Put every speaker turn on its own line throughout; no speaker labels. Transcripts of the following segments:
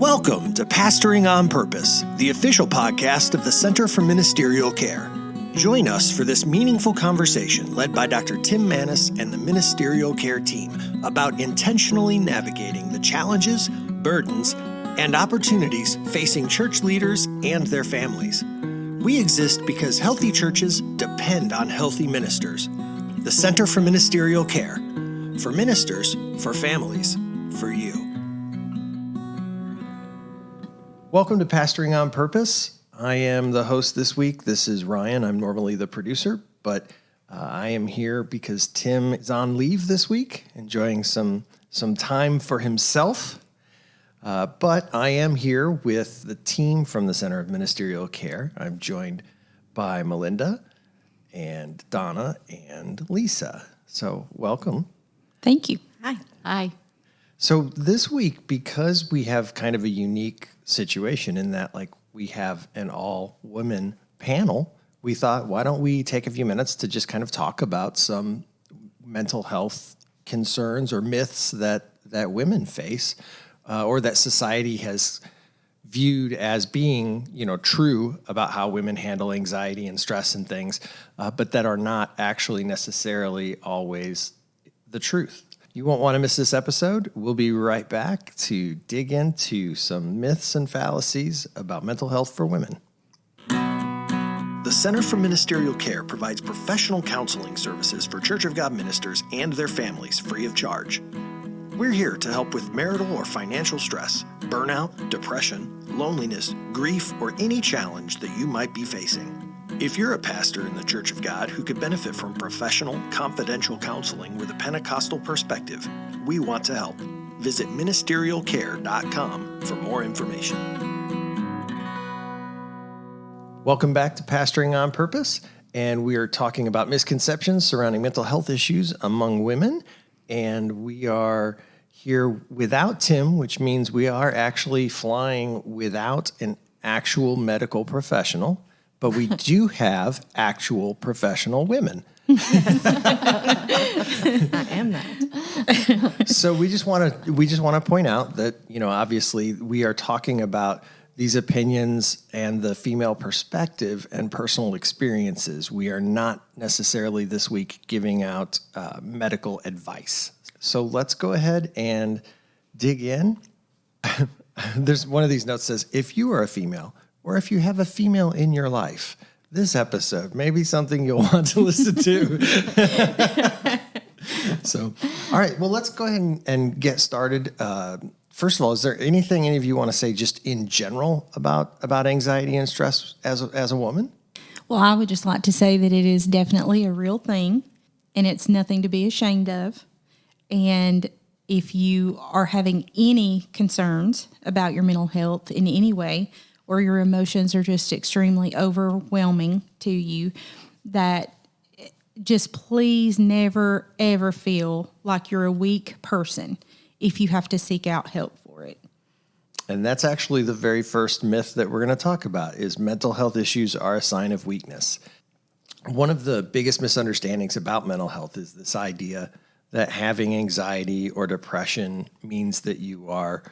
Welcome to Pastoring on Purpose, the official podcast of the Center for Ministerial Care. Join us for this meaningful conversation led by Dr. Tim Maness and the Ministerial Care team about intentionally navigating the challenges, burdens, and opportunities facing church leaders and their families. We exist because healthy churches depend on healthy ministers. The Center for Ministerial Care. For ministers, for families, for you. Welcome to Pastoring on Purpose. I am the host this week. This is Ryan. I'm normally the producer, but I am here because Tim is on leave this week, enjoying some time for himself. But I am here with the team from the Center of Ministerial Care. I'm joined by Melinda and Donna and Lisa. So welcome.
Thank you.
Hi.
So this week, because we have kind of a unique situation in that, like, we have an all-women panel, we thought, why don't we take a few minutes to just kind of talk about some mental health concerns or myths that women face, or that society has viewed as being, true about how women handle anxiety and stress and things, but that are not actually necessarily always the truth. You won't want to miss this episode. We'll be right back to dig into some myths and fallacies about mental health for women. The Center for Ministerial Care provides professional counseling services for Church of God ministers and their families free of charge. We're here to help with marital or financial stress, burnout, depression, loneliness, grief, or any challenge that you might be facing. If you're a pastor in the Church of God who could benefit from professional, confidential counseling with a Pentecostal perspective, we want to help. Visit ministerialcare.com for more information. Welcome back to Pastoring on Purpose, and we are talking about misconceptions surrounding mental health issues among women, and we are here without Tim, which means we are actually flying without an actual medical professional. But we do have actual professional women.
I am that.
So we just want to point out that, obviously we are talking about these opinions and the female perspective and personal experiences. We are not necessarily this week giving out medical advice. So let's go ahead and dig in. There's one of these notes says, if you are a female, or if you have a female in your life, this episode may be something you'll want to listen to. So, all right, well, let's go ahead and get started. First of all, is there anything any of you want to say just in general about anxiety and stress as a woman?
Well, I would just like to say that it is definitely a real thing, and it's nothing to be ashamed of. And if you are having any concerns about your mental health in any way, or your emotions are just extremely overwhelming to you, that just please never, ever feel like you're a weak person if you have to seek out help for it.
And that's actually the very first myth that we're going to talk about is mental health issues are a sign of weakness. One of the biggest misunderstandings about mental health is this idea that having anxiety or depression means that you are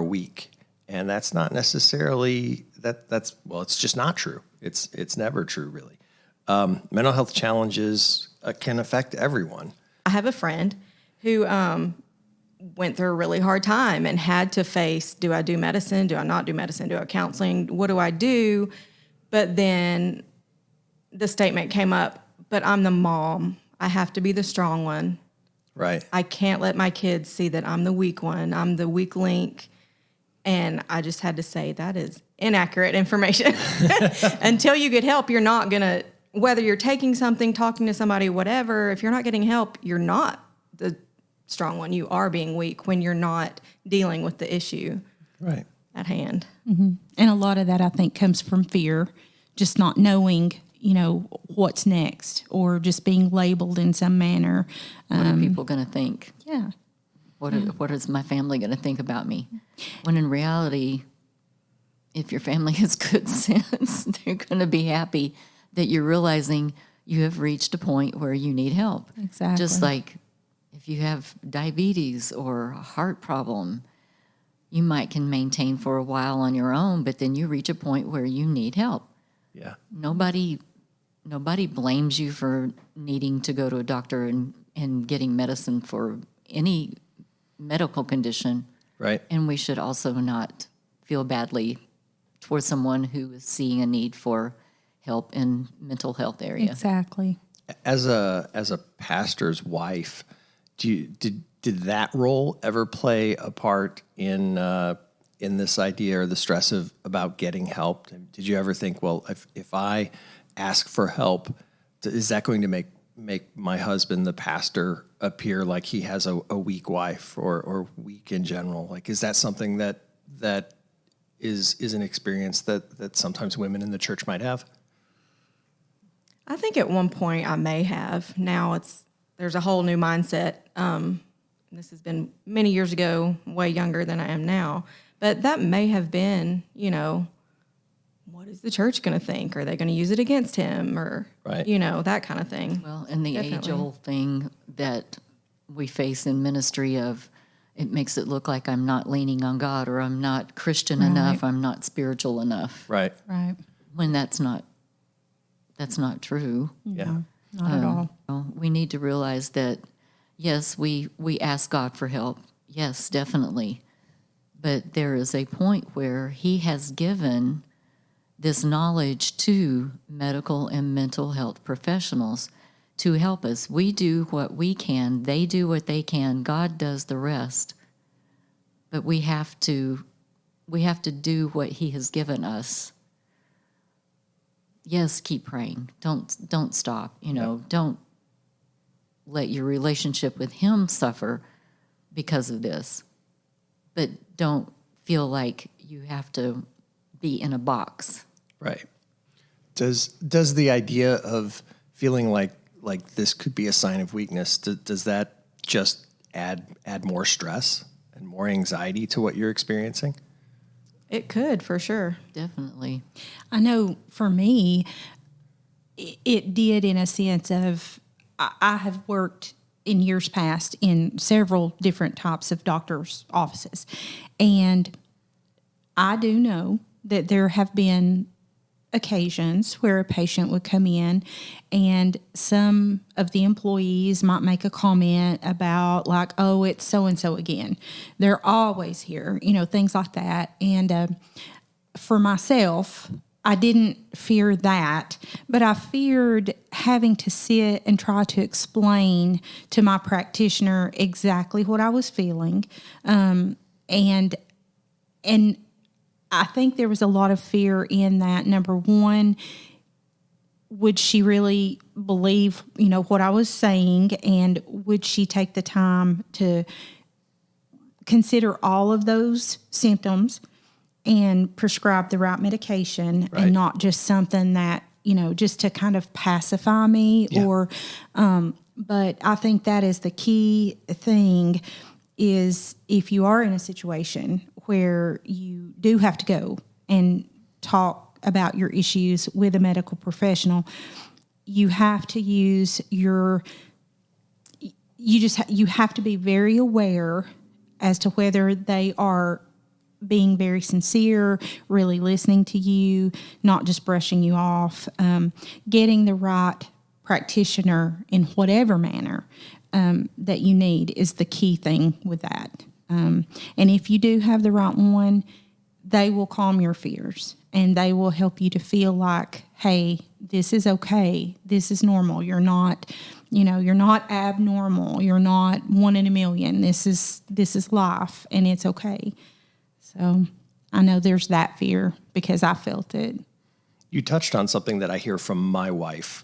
weak. And that's not necessarily it's just not true. It's never true, really. Mental health challenges can affect everyone.
I have a friend who went through a really hard time and had to face, do I do medicine? Do I not do medicine? Do I counseling? What do I do? But then the statement came up, but I'm the mom. I have to be the strong one.
Right.
I can't let my kids see that I'm the weak one. I'm the weak link. And I just had to say that is inaccurate information. Until you get help, you're not going to, whether you're taking something, talking to somebody, whatever, if you're not getting help, you're not the strong one. You are being weak when you're not dealing with the issue at hand.
Mm-hmm. And a lot of that, I think, comes from fear, just not knowing, what's next, or just being labeled in some manner.
What are people going to think?
Yeah.
What is my family going to think about me? When in reality, if your family has good sense, they're going to be happy that you're realizing you have reached a point where you need help.
Exactly.
Just like if you have diabetes or a heart problem, you might can maintain for a while on your own, but then you reach a point where you need help.
Yeah.
Nobody blames you for needing to go to a doctor and getting medicine for any medical condition.
Right.
And we should also not feel badly towards someone who is seeing a need for help in mental health area.
Exactly.
As a pastor's wife, did that role ever play a part in this idea or the stress of about getting help? Did you ever think, well, if I ask for help, is that going to make my husband, the pastor, appear like he has a weak wife or weak in general? Like, is that something that is an experience that sometimes women in the church might have?
I think at one point I may have. Now there's a whole new mindset. This has been many years ago, way younger than I am now. But that may have been, what is the church going to think? Are they going to use it against him? Or,
Right.
That kind of thing.
Well, and the
Definitely.
age-old thing that we face in ministry of it makes it look like I'm not leaning on God or I'm not Christian enough, I'm not spiritual enough,
Right.
Right.
when that's not true.
Yeah.
Not at all.
Well, we need to realize that, yes, we ask God for help. Yes, definitely. But there is a point where he has given this knowledge to medical and mental health professionals to help us. We do what we can. They do what they can. God does the rest. But we have to do what he has given us. Yes, keep praying. Don't stop. Don't let your relationship with him suffer because of this. But don't feel like you have to be in a box.
Right. Does the idea of feeling like this could be a sign of weakness, does that just add more stress and more anxiety to what you're experiencing?
It could, for sure.
Definitely.
I know for me, it did in a sense of I have worked in years past in several different types of doctors' offices. And I do know that there have been occasions where a patient would come in and some of the employees might make a comment about like, oh, it's so-and-so again. They're always here, things like that. And for myself, I didn't fear that, but I feared having to sit and try to explain to my practitioner exactly what I was feeling. And I think there was a lot of fear in that. Number one, would she really believe, what I was saying? And would she take the time to consider all of those symptoms and prescribe the right medication
Right.
and not just something that, just to kind of pacify me or, but I think that is the key thing is if you are in a situation where you do have to go and talk about your issues with a medical professional, you have to use you have to be very aware as to whether they are being very sincere, really listening to you, not just brushing you off, getting the right practitioner in whatever manner that you need is the key thing with that. And if you do have the right one, they will calm your fears and they will help you to feel like, hey, this is okay. This is normal. You're not abnormal. You're not one in a million. This is life and it's okay. So I know there's that fear because I felt it.
You touched on something that I hear from my wife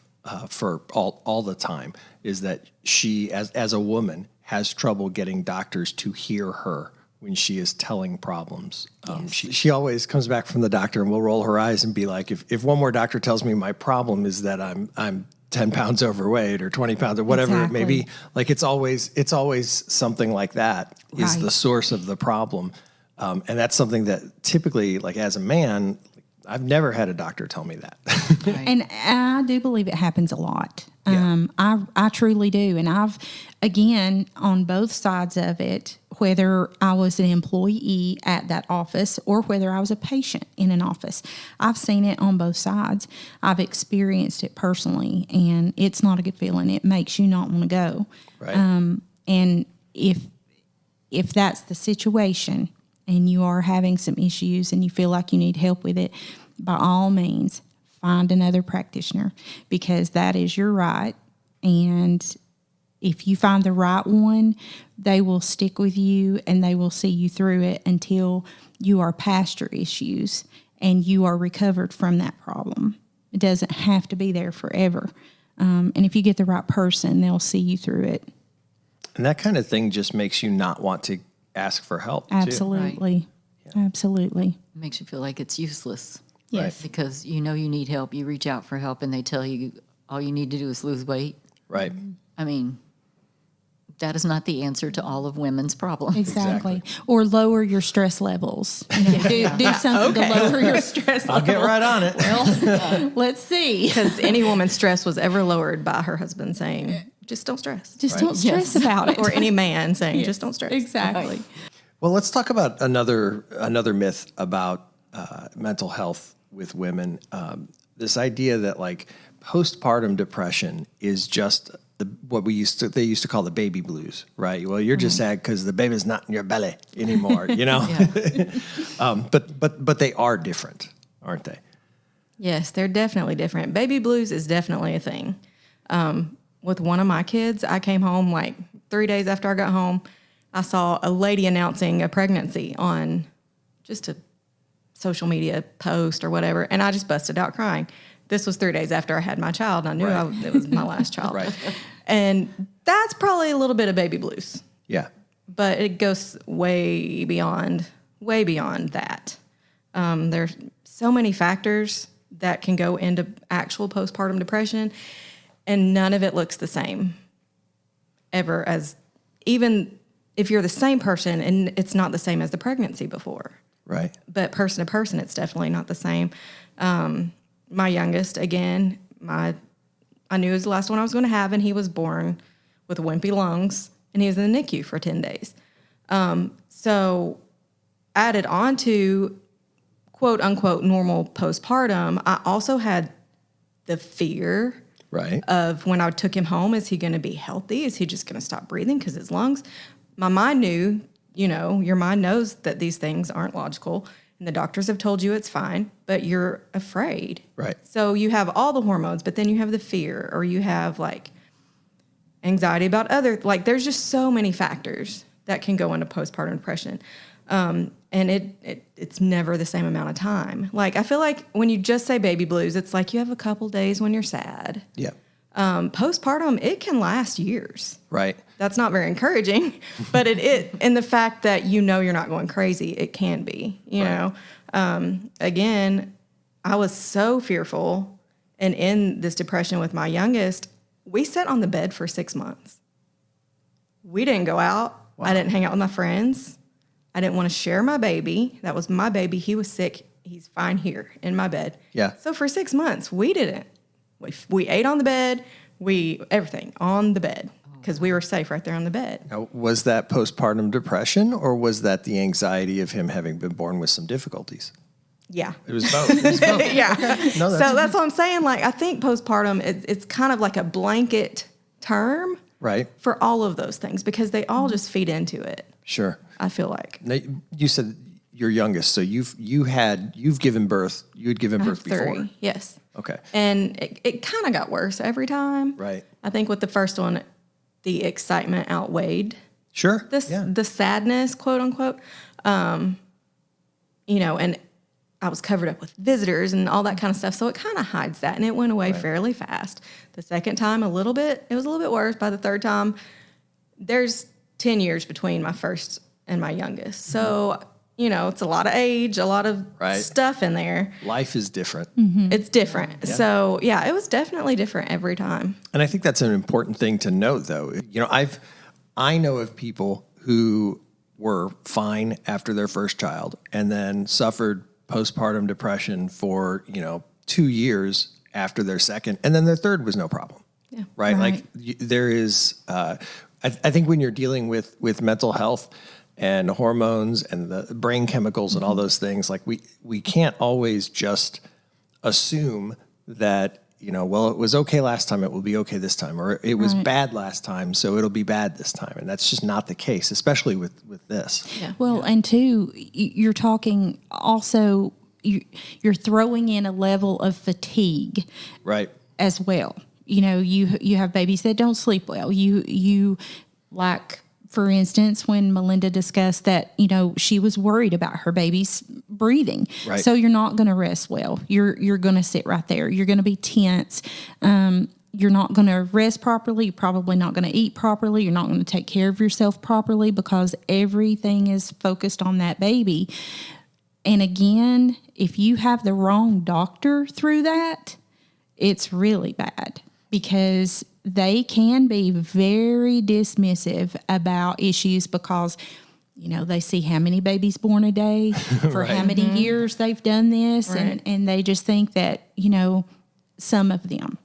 for all the time is that she, as a woman, has trouble getting doctors to hear her when she is telling problems. She always comes back from the doctor and will roll her eyes and be like, if one more doctor tells me my problem is that I'm 10 pounds overweight or 20 pounds or whatever it may be, like it's always something like that is the source of the problem. And that's something that typically, like as a man, I've never had a doctor tell me that.
Right.
And I do believe it happens a lot.
Yeah.
I truly do. And I've, again, on both sides of it, whether I was an employee at that office or whether I was a patient in an office. I've seen it on both sides. I've experienced it personally, and it's not a good feeling. It makes you not want to go.
Right.
And if that's the situation and you are having some issues and you feel like you need help with it, by all means, find another practitioner, because that is your right. And if you find the right one, they will stick with you and they will see you through it until you are past your issues and you are recovered from that problem. It doesn't have to be there forever. And if you get the right person, they'll see you through it.
And that kind of thing just makes you not want to ask for help, too.
Absolutely. Absolutely.
It makes you feel like it's useless.
Yes.
Because you know you need help. You reach out for help and they tell you all you need to do is lose weight.
Right.
I mean, that is not the answer to all of women's problems.
Exactly. Or lower your stress levels. You know, do something to lower your stress
I'll get right on it.
Let's see.
Because any woman's stress was ever lowered by her husband saying, just don't stress.
Just don't stress about it.
Or any man saying, just don't stress.
Exactly.
Well, let's talk about another myth about mental health with women. This idea that like postpartum depression is just what they used to call the baby blues, right? Well, you're just sad because the baby's not in your belly anymore, you know. But they are different, aren't they?
Yes, they're definitely different. Baby blues is definitely a thing. With one of my kids, I came home like 3 days after I got home. I saw a lady announcing a pregnancy on just a social media post or whatever, and I just busted out crying. This was 3 days after I had my child, and I knew it was my last child.
Right.
And that's probably a little bit of baby blues,
Yeah.
but it goes way beyond that. There's so many factors that can go into actual postpartum depression, and none of it looks the same ever, as even if you're the same person and it's not the same as the pregnancy before.
Right.
But person to person, it's definitely not the same. My youngest, again, I knew it was the last one I was going to have, and he was born with wimpy lungs, and he was in the NICU for 10 days. So added on to quote unquote normal postpartum, I also had the fear
Right.
of when I took him home, is he going to be healthy? Is he just going to stop breathing because his lungs? My mind knew, your mind knows that these things aren't logical, and the doctors have told you it's fine, but you're afraid.
Right.
So you have all the hormones, but then you have the fear, or you have like anxiety about there's just so many factors that can go into postpartum depression. And it's never the same amount of time. Like, I feel like when you just say baby blues, it's like you have a couple days when you're sad.
Yeah.
Postpartum, it can last years.
Right.
That's not very encouraging, but and the fact that you're not going crazy, it can be, you know. Again, I was so fearful, and in this depression with my youngest, we sat on the bed for 6 months. We didn't go out. Wow. I didn't hang out with my friends. I didn't want to share my baby. That was my baby. He was sick. He's fine here in my bed.
Yeah.
So for 6 months, we didn't. We ate on the bed. Everything on the bed, because we were safe right there on the bed.
Now, was that postpartum depression, or was that the anxiety of him having been born with some difficulties?
Yeah.
It was both. It was both.
Yeah.
No,
So that's what I'm saying. Like, I think postpartum, it's kind of like a blanket term
Right.
for all of those things, because they all just feed into it,
Sure.
I feel like.
Now, you said your youngest, so you've given birth. You had given birth before.
3, yes.
Okay.
And it kind of got worse every time.
Right.
I think with the first one, the excitement outweighed
Sure.
the sadness, quote unquote. And I was covered up with visitors and all that kind of stuff. So it kind of hides that, and it went away fairly fast. The second time, it was a little bit worse. By the third time, there's 10 years between my first and my youngest. So, it's a lot of age, a lot of stuff in there.
Life is different.
It's different. Yeah. So, yeah, it was definitely different every time.
And I think that's an important thing to note, though. I know of people who were fine after their first child and then suffered postpartum depression for, 2 years after their second, and then their third was no problem.
Yeah.
Right? Like there is, I think when you're dealing with mental health, and hormones and the brain chemicals and all those things. Like we can't always just assume that, well, it was okay last time, it will be okay this time, or it was bad last time, so it'll be bad this time. And that's just not the case, especially with this.
Yeah.
Well, and two, you're talking also, you're throwing in a level of fatigue
Right.
as well. You have babies that don't sleep well. You like, for instance, when Melinda discussed that, she was worried about her baby's breathing.
Right.
So you're not going to rest well. You're going to sit right there. You're going to be tense. You're not going to rest properly. You're probably not going to eat properly. You're not going to take care of yourself properly because everything is focused on that baby. And again, if you have the wrong doctor through that, it's really bad because they can be very dismissive about issues because, they see how many babies born a day for how many years they've done this.
Right.
And they just think that, some of them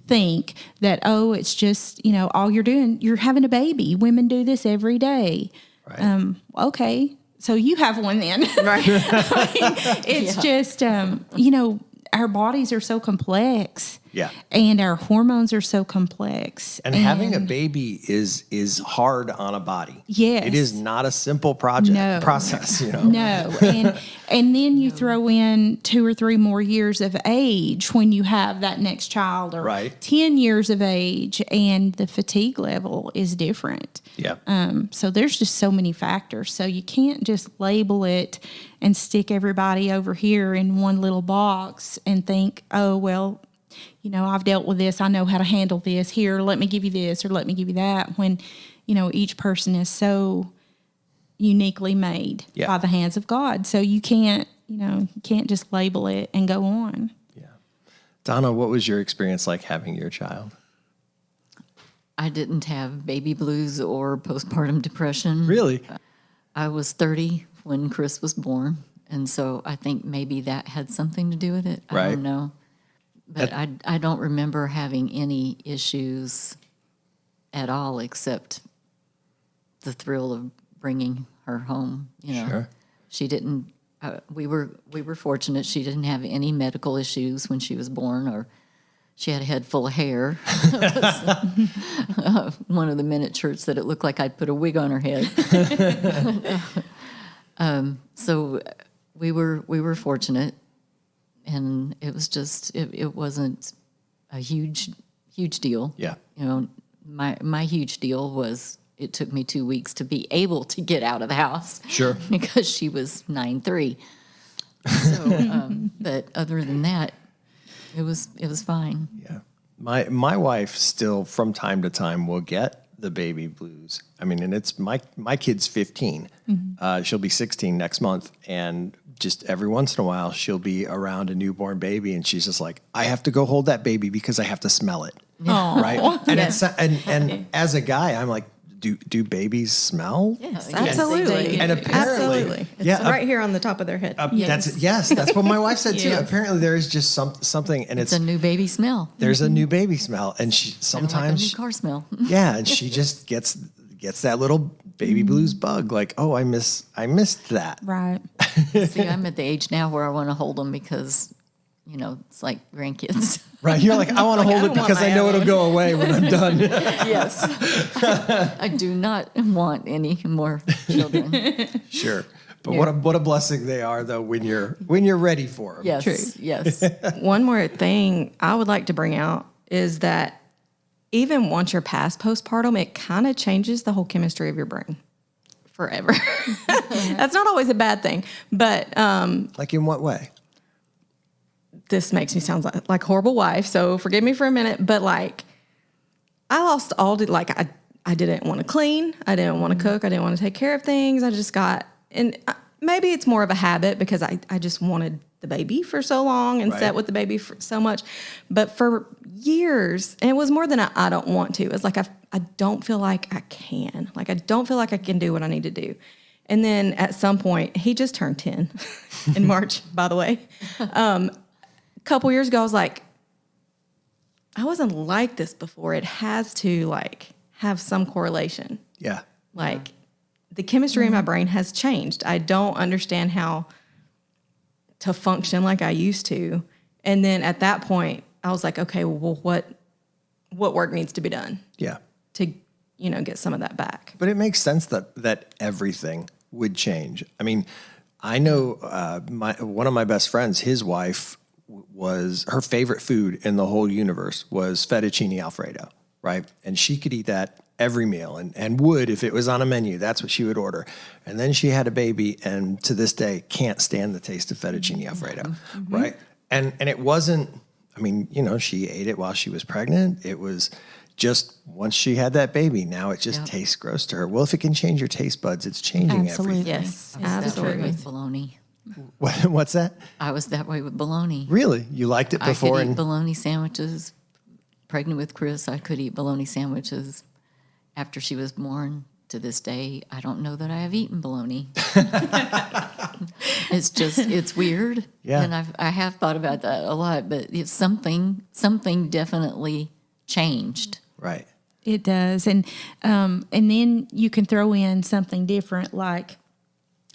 think that, oh, it's just, all you're doing, you're having a baby. Women do this every day.
Right.
Okay. So you have one then.
Right.
It's just, our bodies are so complex.
Yeah.
And our hormones are so complex.
And having a baby is hard on a body.
Yes.
It is not a simple
No.
process,
No. And then you throw in 2 or 3 more years of age when you have that next child, or
Right.
10 years of age, and the fatigue level is different.
Yeah.
So there's just so many factors. So you can't just label it and stick everybody over here in one little box and think, oh, well, I've dealt with this. I know how to handle this. Here, let me give you this or let me give you that. When, each person is so uniquely made
Yeah.
by the hands of God. So you can't just label it and go on.
Yeah. Donna, what was your experience like having your child?
I didn't have baby blues or postpartum depression.
Really?
I was 30 when Chris was born, and so I think maybe that had something to do with it. I
Right.
don't know. But I don't remember having any issues at all except the thrill of bringing her home.
Sure.
She didn't. We were fortunate. She didn't have any medical issues when she was born, or she had a head full of hair. One of the miniatures that it looked like I'd put a wig on her head. So we were fortunate. And it was just, it wasn't a huge deal.
Yeah.
My huge deal was it took me 2 weeks to be able to get out of the house.
Sure.
Because she was 9'3". So, but other than that, it was fine.
Yeah. My wife still from time to time will get the baby blues. I mean, and it's my kid's 15. She'll be 16 next month. And just every once in a while, she'll be around a newborn baby and she's just like, I have to go hold that baby because I have to smell it. Right. And
Yes.
and as a guy, I'm like, do babies smell?
Yes,
Absolutely.
And apparently,
Absolutely. It's
yeah,
right here on the top of their head.
that's what my wife said too.
Yes.
Apparently there is just something, and
It's a new baby smell.
there's a new baby smell, and she
Like a
sometimes
new car smell.
yeah, and she just gets that little baby blues bug, like, oh, I missed that.
Right.
See, I'm at the age now where I want to hold them because, it's like grandkids.
Right, you're like, I want to hold
I
it
don't want
because I
my
know
own.
it'll go away when I'm done.
Yes. I do not want any more children.
Sure, but what a blessing they are, though, when you're ready for them.
Yes.
True.
Yes.
One more thing I would like to bring out is that even once you're past postpartum, it kind of changes the whole chemistry of your brain forever. That's not always a bad thing, but
Like in what way?
this makes me sound like a horrible wife, so forgive me for a minute, but like I lost I didn't want to clean, I didn't want to cook, I didn't want to take care of things. I just got, and maybe it's more of a habit because I just wanted the baby for so long and
Right.
sat with the baby for so much. But for years, and it was more than I don't want to. It's like I don't feel like I can. Like I don't feel like I can do what I need to do. And then at some point, he just turned 10 in March, by the way. A couple years ago, I was like, I wasn't like this before. It has to like have some correlation.
Yeah,
Like the chemistry in my brain has changed. I don't understand how to function like I used to. And then at that point, I was like, okay, well, what work needs to be done
Yeah.
to, get some of that back?
But it makes sense that everything would change. I mean, I know one of my best friends, his wife was, her favorite food in the whole universe was fettuccine Alfredo, right? And she could eat that every meal and would, if it was on a menu, that's what she would order. And then she had a baby and to this day can't stand the taste of fettuccine Alfredo, right? And it wasn't, I mean, she ate it while she was pregnant. It was just once she had that baby, now it just tastes gross to her. Well, if it can change your taste buds, it's changing
Absolutely.
everything.
Yes,
I was that way
absolutely.
with bologna.
What's that?
I was that way with bologna.
Really? You liked it
I
before?
could eat
And
bologna sandwiches. Pregnant with Chris, I could eat bologna sandwiches. After she was born, to this day, I don't know that I have eaten bologna. It's weird.
Yeah.
And I have thought about that a lot, but it's something definitely changed.
right.
It does, and then you can throw in something different, like,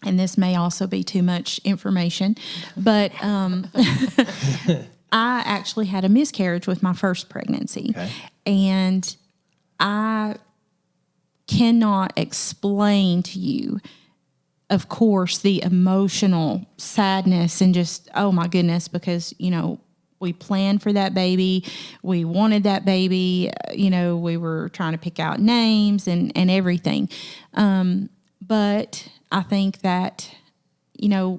and this may also be too much information, but I actually had a miscarriage with my first pregnancy,
Okay.
and I cannot explain to you, of course, the emotional sadness and just, oh my goodness, because we planned for that baby. We wanted that baby. We were trying to pick out names and everything. But I think that,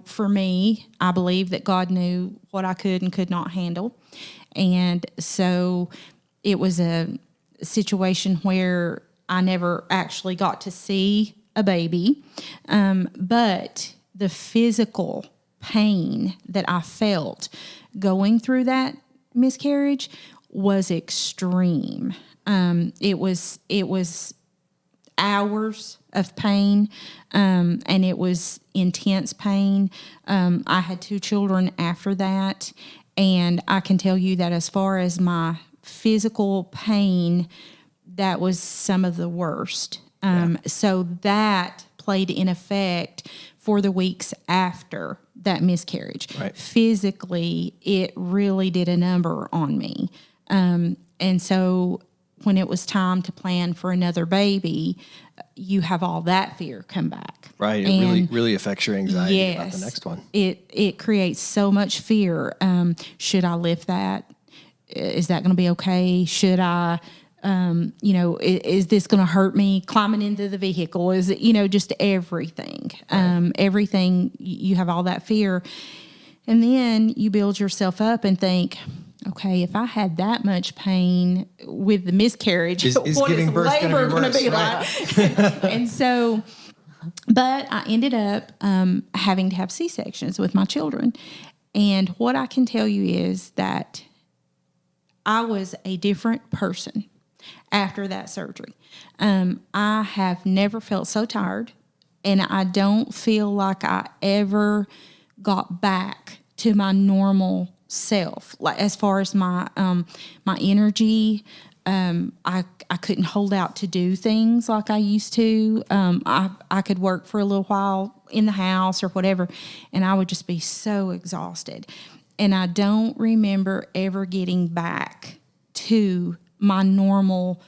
for me, I believe that God knew what I could and could not handle. And so it was a situation where I never actually got to see a baby. But the physical pain that I felt going through that miscarriage was extreme. It was hours of pain, and it was intense pain. I had 2 children after that, and I can tell you that as far as my physical pain, that was some of the worst. So that played in effect for the weeks after that miscarriage.
Right.
Physically, it really did a number on me. And so when it was time to plan for another baby, you have all that fear come back.
Right. It
And
really affects your anxiety about the next one.
It creates so much fear. Should I lift that? Is that going to be okay? Should I, is this going to hurt me climbing into the vehicle? Is it, just everything.
Right.
Everything, you have all that fear. And then you build yourself up and think, okay, if I had that much pain with the miscarriage,
Is
what
giving
is
birth gonna
labor
be
going to
worse,
be
right?
like? And so, but I ended up having to have C-sections with my children. And what I can tell you is that I was a different person after that surgery. I have never felt so tired, and I don't feel like I ever got back to my normal self. Like as far as my my energy, I couldn't hold out to do things like I used to. I could work for a little while in the house or whatever, and I would just be so exhausted. And I don't remember ever getting back to my normal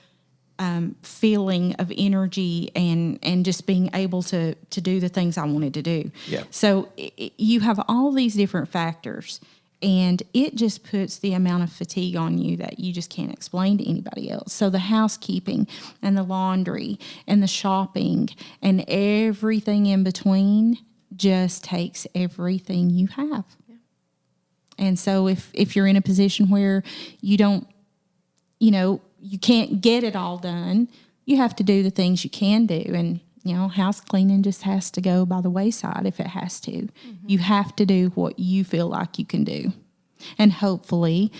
feeling of energy and just being able to do the things I wanted to do.
Yeah.
So you have all these different factors, and it just puts the amount of fatigue on you that you just can't explain to anybody else. So the housekeeping and the laundry and the shopping and everything in between just takes everything you have. Yeah. And so if you're in a position where you don't, you can't get it all done, you have to do the things you can do. And, house cleaning just has to go by the wayside if it has to. Mm-hmm. You have to do what you feel like you can do. And hopefully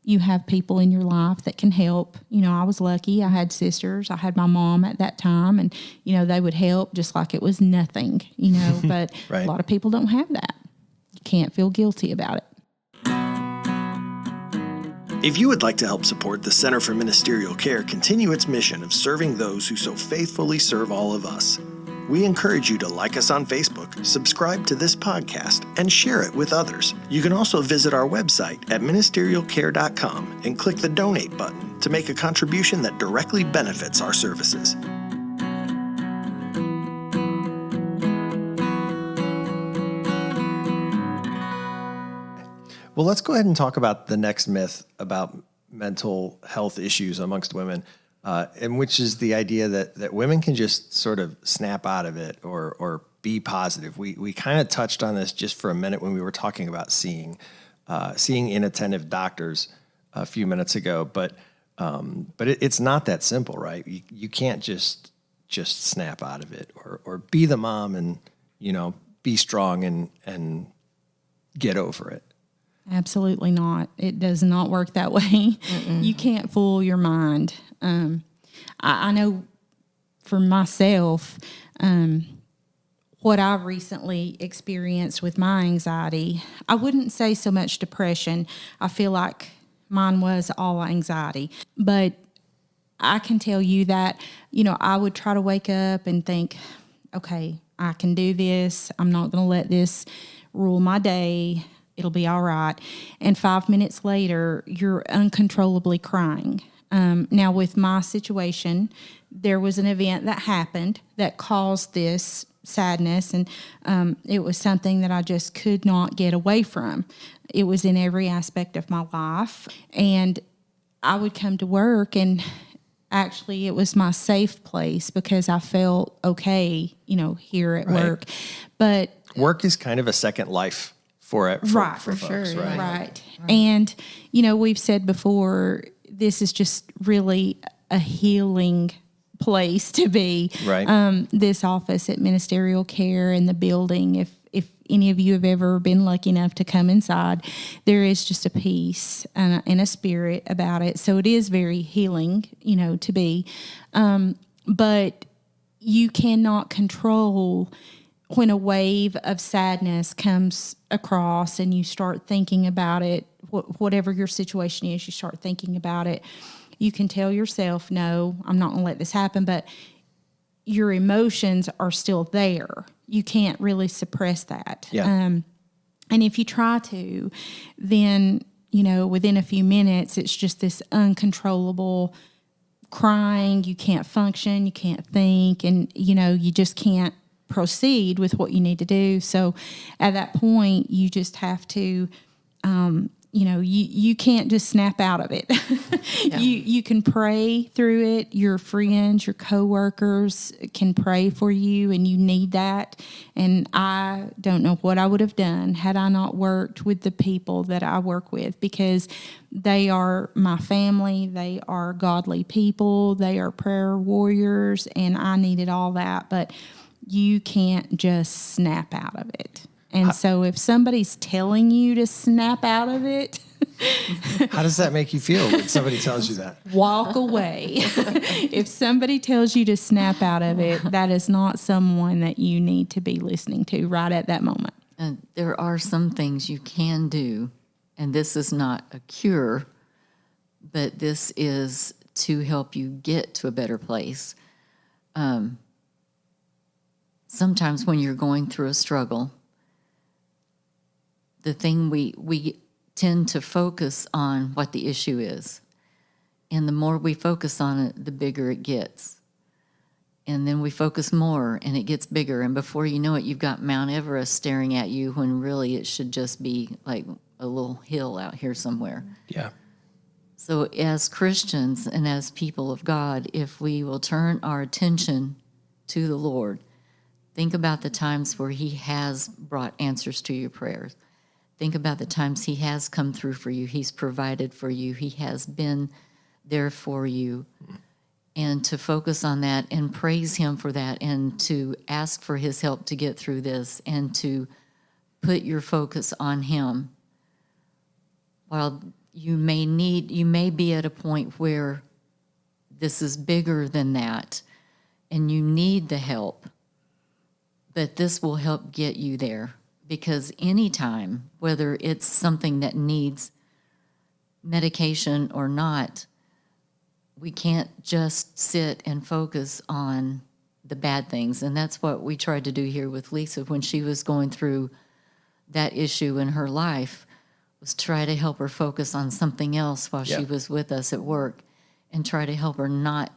you have people in your life that can help. I was lucky. I had sisters. I had my mom at that time, and, they would help just like it was nothing, but
Right.
A lot of people don't have that. You can't feel guilty about it.
If you would like to help support the Center for Ministerial Care continue its mission of serving those who so faithfully serve all of us, We encourage you to like us on Facebook, subscribe to this podcast, and share it with others. You can also visit our website at ministerialcare.com and click the donate button to make a contribution that directly benefits our services. Well, let's go ahead and talk about the next myth about mental health issues amongst women, and which is the idea that women can just sort of snap out of it or be positive. We kind of touched on this just for a minute when we were talking about seeing inattentive doctors a few minutes ago, but it's not that simple, right? You can't just snap out of it or be the mom and be strong and get over it.
Absolutely not. It does not work that way. You can't fool your mind. I know for myself, what I've recently experienced with my anxiety, I wouldn't say so much depression. I feel like mine was all anxiety. But I can tell you that, I would try to wake up and think, okay, I can do this. I'm not going to let this rule my day. It'll be all right. And 5 minutes later, you're uncontrollably crying. Now, with my situation, there was an event that happened that caused this sadness, and it was something that I just could not get away from. It was in every aspect of my life. And I would come to work, and actually it was my safe place because I felt okay, here at work. But
work is kind of a second life for
right,
for
sure,
folks, right?
Right. And, we've said before, this is just really a healing place to be.
Right.
This office at Ministerial Care and the building, if any of you have ever been lucky enough to come inside, there is just a peace and a spirit about it. So it is very healing, to be. But you cannot control when a wave of sadness comes across and you start thinking about it, whatever your situation is, you start thinking about it. You can tell yourself, no, I'm not going to let this happen, but your emotions are still there. You can't really suppress that.
Yeah.
And if you try to, then, within a few minutes, it's just this uncontrollable crying. You can't function, you can't think, and, you just can't proceed with what you need to do. So at that point, you just have to, you can't just snap out of it. Yeah. You can pray through it. Your friends, your coworkers can pray for you, and you need that. And I don't know what I would have done had I not worked with the people that I work with, because they are my family. They are godly people. They are prayer warriors, and I needed all that. But you can't just snap out of it. And so if somebody's telling you to snap out of it,
how does that make you feel when somebody tells you that?
Walk away. If somebody tells you to snap out of it, that is not someone that you need to be listening to right at that moment.
And there are some things you can do, and this is not a cure, but this is to help you get to a better place. Sometimes when you're going through a struggle, the thing we tend to focus on what the issue is. And the more we focus on it, the bigger it gets. And then we focus more and it gets bigger. And before you know it, you've got Mount Everest staring at you when really it should just be like a little hill out here somewhere.
Yeah.
So as Christians and as people of God, if we will turn our attention to the Lord, think about the times where he has brought answers to your prayers. Think about the times he has come through for you. He's provided for you. He has been there for you. And to focus on that and praise him for that, and to ask for his help to get through this, and to put your focus on him. While you may be at a point where this is bigger than that and you need the help, but this will help get you there. Because anytime, whether it's something that needs medication or not, we can't just sit and focus on the bad things. And that's what we tried to do here with Lisa when she was going through that issue in her life, was try to help her focus on something else while
Yeah.
she was with us at work, and try to help her not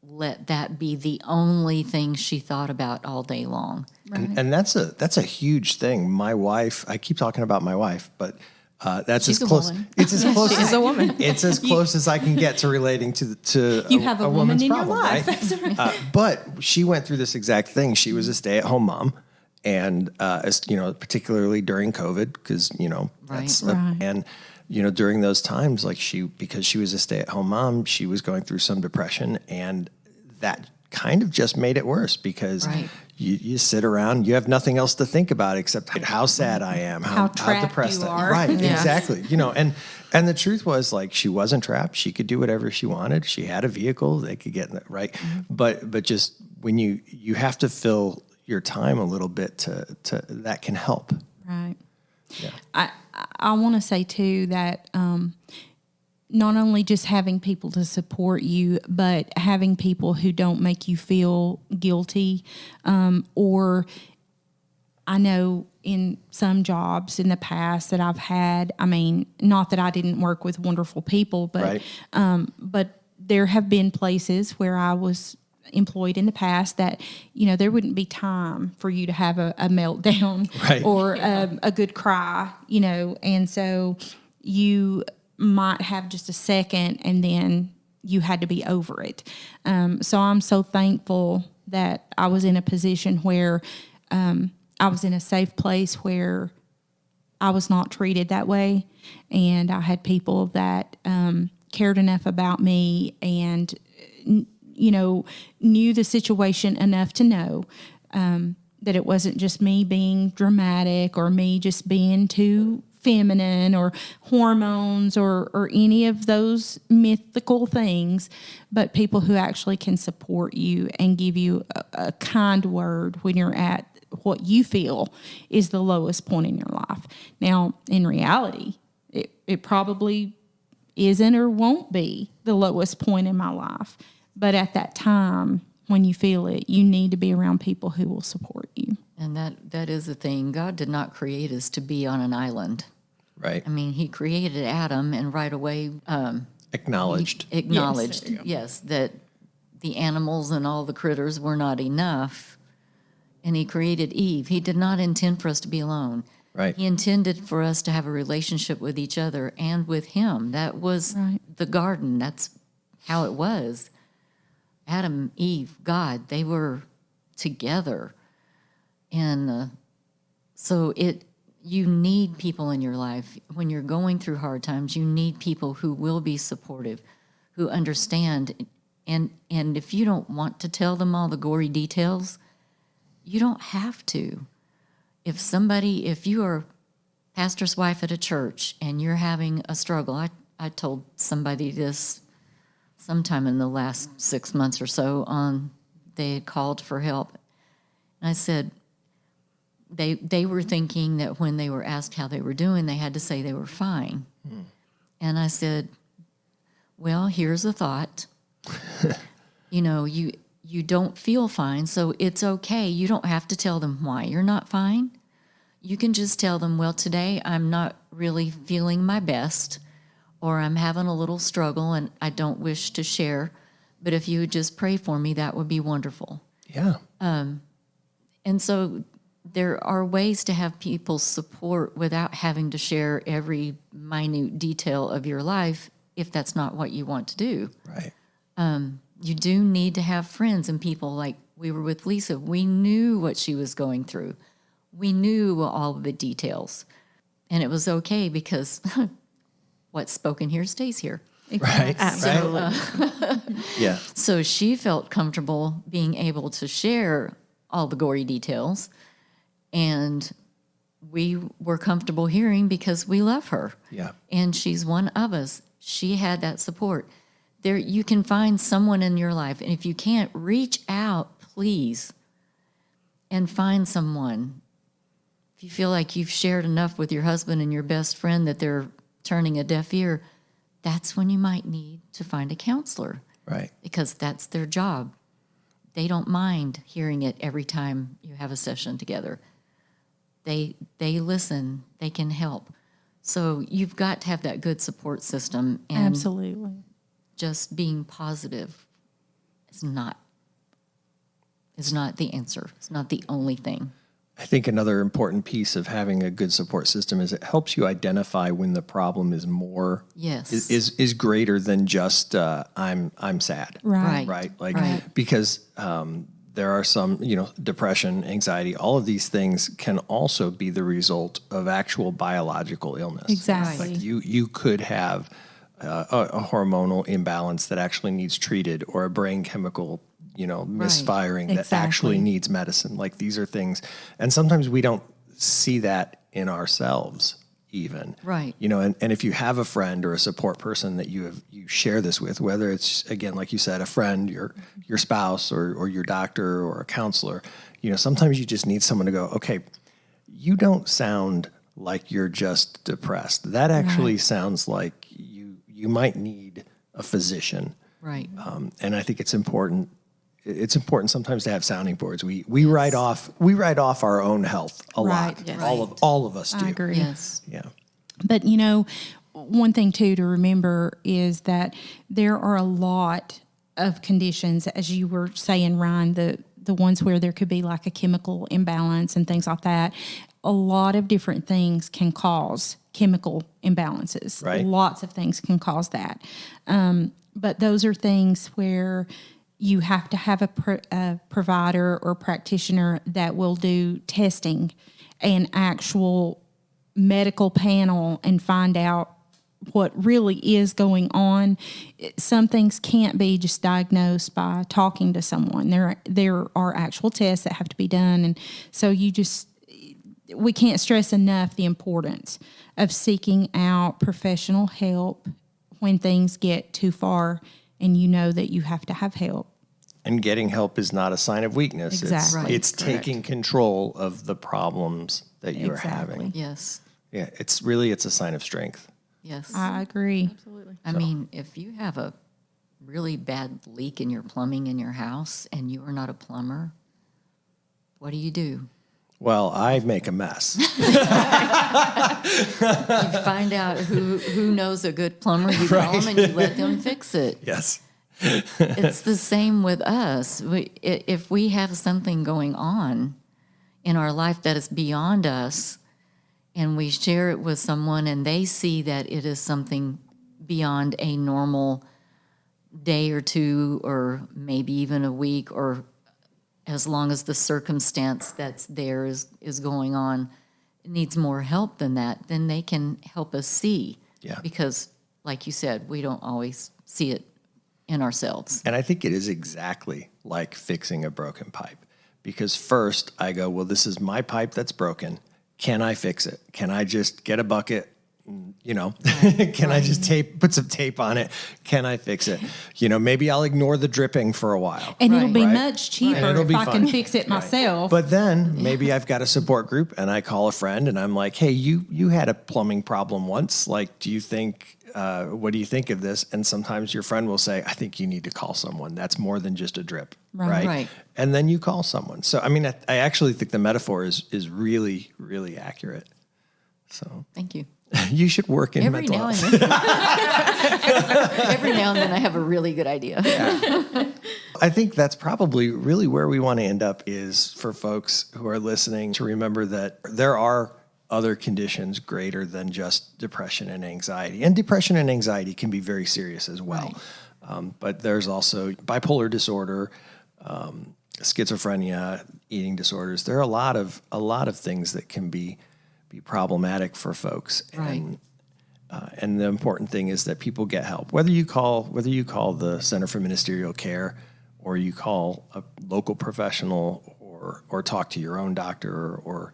let that be the only thing she thought about all day long.
And that's a huge thing. My wife, I keep talking about my wife, but that's
She's
as
a
close.
woman.
It's as close.
She's a woman.
It's as close as I can get to relating to
You have a woman
woman's
in your
problem,
life.
right?
That's right.
But she went through this exact thing. She was a stay-at-home mom, and particularly during COVID, because that's
Right.
and during those times, like because she was a stay-at-home mom, she was going through some depression, and that kind of just made it worse because
Right.
you sit around, you have nothing else to think about except how sad I am,
How
how
trapped
depressed
you
I
are.
am. Right,
Yeah.
exactly. And the truth was, like, she wasn't trapped. She could do whatever she wanted. She had a vehicle. They could get in it, right. But just when you have to fill your time a little bit to that can help.
Right. I want to say too that not only just having people to support you, but having people who don't make you feel guilty, or I know in some jobs in the past that I've had, I mean, not that I didn't work with wonderful people, but
Right.
but there have been places where I was employed in the past that there wouldn't be time for you to have a meltdown
Right.
or a good cry, and so you might have just a second and then you had to be over it. So I'm so thankful that I was in a position where I was in a safe place where I was not treated that way, and I had people that cared enough about me and knew the situation enough to know that it wasn't just me being dramatic or me just being too feminine or hormones or any of those mythical things, but people who actually can support you and give you a kind word when you're at what you feel is the lowest point in your life. Now, in reality, it probably isn't or won't be the lowest point in my life. But at that time, when you feel it, you need to be around people who will support you.
And that is the thing. God did not create us to be on an island.
Right.
I mean, he created Adam and right away
Acknowledged.
acknowledged, yes, that the animals and all the critters were not enough. And he created Eve. He did not intend for us to be alone.
Right.
He intended for us to have a relationship with each other and with him. That was
Right.
the garden. That's how it was. Adam, Eve, God, they were together. And so you need people in your life. When you're going through hard times, you need people who will be supportive, who understand. And if you don't want to tell them all the gory details, you don't have to. If you are pastor's wife at a church and you're having a struggle, I told somebody this sometime in the last 6 months or so, they had called for help. And I said, they were thinking that when they were asked how they were doing, they had to say they were fine. And I said, well, here's a thought. You don't feel fine, so it's okay. You don't have to tell them why you're not fine. You can just tell them, well, today I'm not really feeling my best, or I'm having a little struggle and I don't wish to share, but if you would just pray for me, that would be wonderful.
Yeah.
And so there are ways to have people's support without having to share every minute detail of your life if that's not what you want to do.
Right.
You do need to have friends and people like we were with Lisa. We knew what she was going through. We knew all of the details. And it was okay because what's spoken here stays here.
Right.
Absolutely.
Yeah.
So she felt comfortable being able to share all the gory details. And we were comfortable hearing because we love her.
Yeah.
And she's one of us. She had that support. There, you can find someone in your life, and if you can't, reach out, please, and find someone. If you feel like you've shared enough with your husband and your best friend that they're turning a deaf ear, that's when you might need to find a counselor
Right.
because that's their job. they don't mind hearing it every time you have a session together. They listen, they can help. So you've got to have that good support system, and
Absolutely.
just being positive is not the answer. It's not the only thing.
I think another important piece of having a good support system is it helps you identify when the problem is more
Yes.
is greater than just I'm sad.
Right.
Right. Like
Right.
because there are some, depression, anxiety, all of these things can also be the result of actual biological illness.
Exactly.
Like you could have a hormonal imbalance that actually needs treated, or a brain chemical, misfiring that
Exactly.
actually needs medicine. Like these are things, and sometimes we don't see that in ourselves even.
Right.
And if you have a friend or a support person that you share this with, whether it's, again, like you said, a friend, your spouse, or your doctor or a counselor, sometimes you just need someone to go, okay, you don't sound like you're just depressed. That actually sounds like you might need a physician.
Right.
And I think it's important. It's important sometimes to have sounding boards. We write off our own health a
Right.
lot.
Yes.
All of us do.
I agree.
Yes.
Yeah.
But one thing too to remember is that there are a lot of conditions, as you were saying, Ryan, the ones where there could be like a chemical imbalance and things like that. A lot of different things can cause chemical imbalances.
Right.
Lots of things can cause that. But those are things where you have to have a provider or practitioner that will do testing, an actual medical panel, and find out what really is going on. Some things can't be just diagnosed by talking to someone. There are actual tests that have to be done, and so we can't stress enough the importance of seeking out professional help when things get too far and you know that you have to have help.
And getting help is not a sign of weakness.
Exactly.
It's taking control of the problems that you're
Exactly.
having.
Yes.
Yeah, it's a sign of strength.
Yes.
I agree.
I mean, if you have a really bad leak in your plumbing in your house and you are not a plumber, what do?
Well, I make a mess.
You find out who knows a good plumber, you call them and you let them fix it.
Yes.
It's the same with us. If we have something going on in our life that is beyond us, and we share it with someone and they see that it is something beyond a normal day or two, or maybe even a week, or as long as the circumstance that's there is going on, it needs more help than that, then they can help us see.
Yeah.
Because, like you said, we don't always see it in ourselves.
And I think it is exactly like fixing a broken pipe. Because first I go, well, this is my pipe that's broken. Can I fix it? Can I just get a bucket? Can I just put some tape on it? Can I fix it? Maybe I'll ignore the dripping for a while.
And it'll be
Right.
much cheaper
And it'll
if
be
I can
fun.
fix it myself.
But then maybe I've got a support group and I call a friend and I'm like, hey, you had a plumbing problem once. Like, what do you think of this? And sometimes your friend will say, I think you need to call someone. That's more than just a drip. Right.
Right.
And then you call someone. So, I mean, I actually think the metaphor is really, really accurate. So
Thank you.
you should work in
Every
mental
now and
health.
then, every now and then, I have a really good idea.
I think that's probably really where we want to end up, is for folks who are listening to remember that there are other conditions greater than just depression and anxiety. And depression and anxiety can be very serious as well. But there's also bipolar disorder, schizophrenia, eating disorders. There are a lot of things that can be problematic for folks.
Right.
And the important thing is that people get help. Whether you call the Center for Ministerial Care, or you call a local professional, or talk to your own doctor, or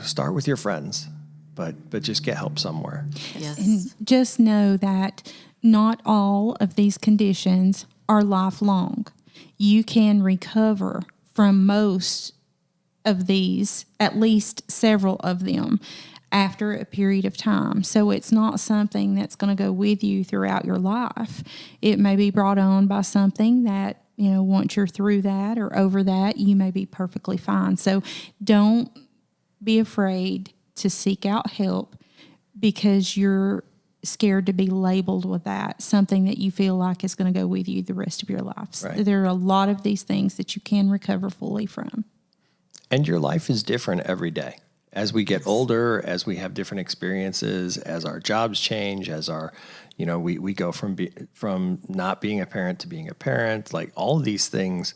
start with your friends, but just get help somewhere.
Yes.
And just know that not all of these conditions are lifelong. You can recover from most of these, at least several of them. after a period of time. So it's not something that's going to go with you throughout your life. It may be brought on by something that, once you're through that or over that, you may be perfectly fine. So don't be afraid to seek out help because you're scared to be labeled with that, something that you feel like is going to go with you the rest of your life.
Right.
There are a lot of these things that you can recover fully from.
And your life is different every day. As we get older, as we have different experiences, as our jobs change, as our, we go from not being a parent to being a parent, like all of these things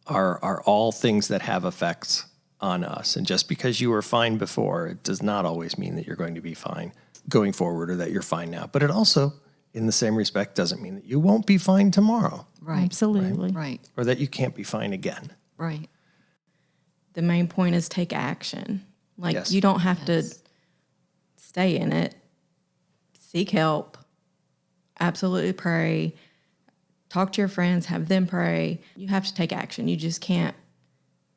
are all things that have effects on us. And just because you were fine before, it does not always mean that you're going to be fine going forward or that you're fine now. But it also, in the same respect, doesn't mean that you won't be fine tomorrow.
Right.
Absolutely.
Right.
Or that you can't be fine again.
Right.
The main point is take action. Like,
Yes.
you don't have to stay in it. Seek help. Absolutely pray. Talk to your friends. Have them pray. You have to take action. You just can't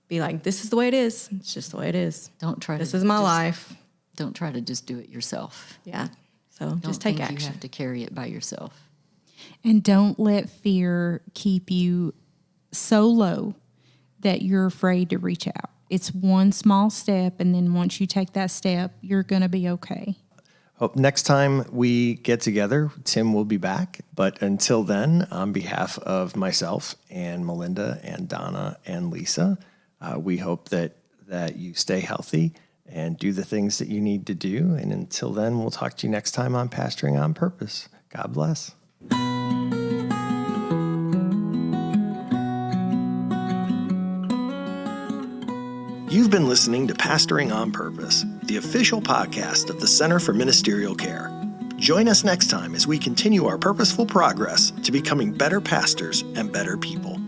be like, this is the way it is. It's just the way it is.
Don't try.
This is my life.
Don't try to just do it yourself.
Yeah. So
Don't
just take
think
action.
You have to carry it by yourself.
And don't let fear keep you so low that you're afraid to reach out. It's one small step, and then once you take that step, you're going to be okay.
Hope next time we get together, Tim will be back. But until then, on behalf of myself and Melinda and Donna and Lisa, we hope that you stay healthy and do the things that you need to do. And until then, we'll talk to you next time on Pastoring on Purpose. God bless. You've been listening to Pastoring on Purpose, the official podcast of the Center for Ministerial Care. Join us next time as we continue our purposeful progress to becoming better pastors and better people.